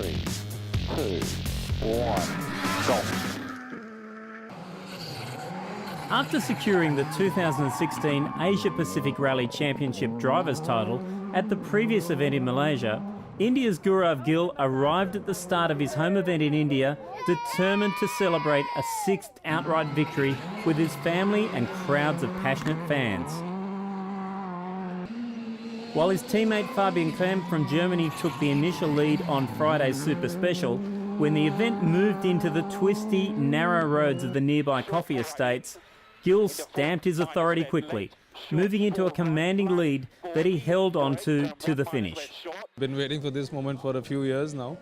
3, 2, 1, go. After securing the 2016 Asia Pacific Rally Championship drivers title at the previous event in Malaysia, India's Gaurav Gill arrived at the start of his home event in India determined to celebrate a sixth outright victory with his family and crowds of passionate fans. While his teammate Fabian Clem from Germany took the initial lead on Friday's Super Special, when the event moved into the twisty, narrow roads of the nearby coffee estates, Gill stamped his authority quickly, moving into a commanding lead that he held on to the finish. Been waiting for this moment for a few years now.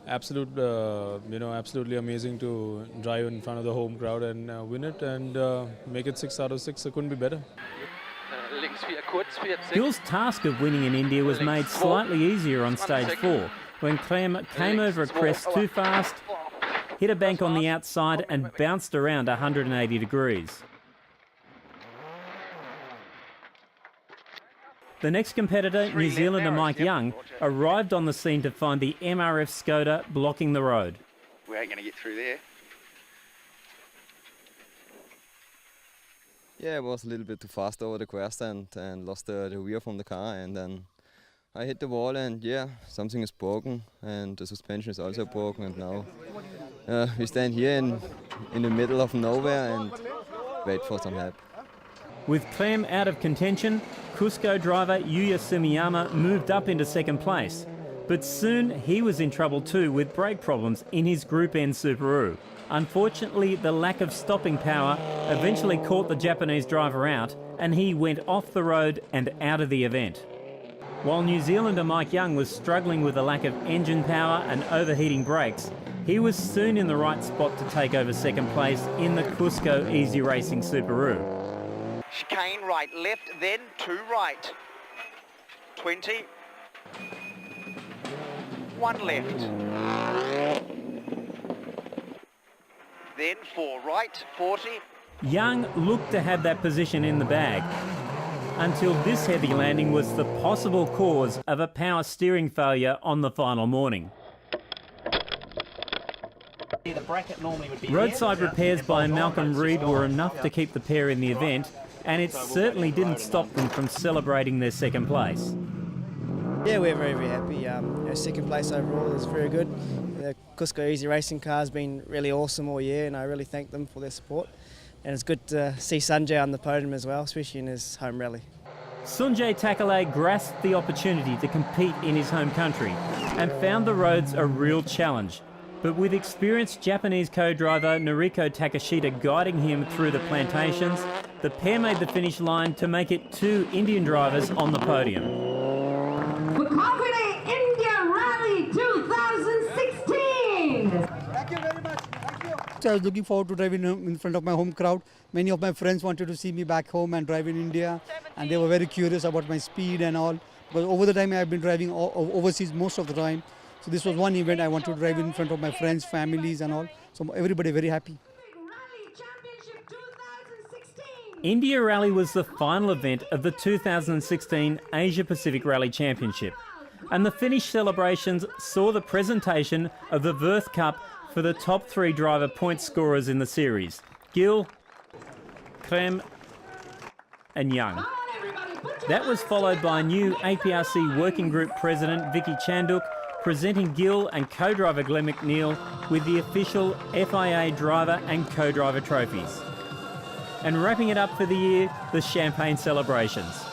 Absolutely amazing to drive in front of the home crowd and win it and make it 6 out of 6. It couldn't be better. Gill's task of winning in India was made slightly easier on stage 4 when Clem came over a crest too fast, hit a bank on the outside and bounced around 180 degrees. The next competitor, New Zealander Mike Young, arrived on the scene to find the MRF Skoda blocking the road. We ain't going to get through there. Yeah, it was a little bit too fast over the crest and lost the rear from the car, and then I hit the wall and yeah, something is broken and the suspension is also broken, and now we stand here in the middle of nowhere and wait for some help. With Clem out of contention, Cusco driver Yuya Sumiyama moved up into second place. But soon he was in trouble too with brake problems in his Group N Subaru. Unfortunately, the lack of stopping power eventually caught the Japanese driver out and he went off the road and out of the event. While New Zealander Mike Young was struggling with a lack of engine power and overheating brakes, he was soon in the right spot to take over second place in the Cusco Easy Racing Subaru. Chicane right, left, then 2 right. 20. 1 left. Then 4 right, 40. Young looked to have that position in the bag until this heavy landing was the possible cause of a power steering failure on the final morning. Roadside repairs by Malcolm Reed were enough to keep the pair in the event, and it certainly didn't stop them from celebrating their second place. Yeah, we're very, very happy. Second place overall is very good. The Cusco Easy Racing car has been really awesome all year, and I really thank them for their support. And it's good to see Sanjay on the podium as well, especially in his home rally. Sunjay Takale grasped the opportunity to compete in his home country and found the roads a real challenge. But with experienced Japanese co-driver Noriko Takashita guiding him through the plantations, the pair made the finish line to make it 2 Indian drivers on the podium. We're conquering India Rally 2016! Thank you very much. Thank you. So I was looking forward to driving in front of my home crowd. Many of my friends wanted to see me back home and drive in India, and they were very curious about my speed and all. But over the time I've been driving overseas most of the time. So this was one event I wanted to drive in front of my friends, families and all. So everybody very happy. India Rally was the final event of the 2016 Asia Pacific Rally Championship. And the Finnish celebrations saw the presentation of the Worth Cup for the top 3 driver point scorers in the series: Gill, Clem and Young. That was followed by new APRC Working Group President Vicky Chanduk presenting Gill and co-driver Glenn McNeil with the official FIA driver and co-driver trophies. And wrapping it up for the year, the champagne celebrations.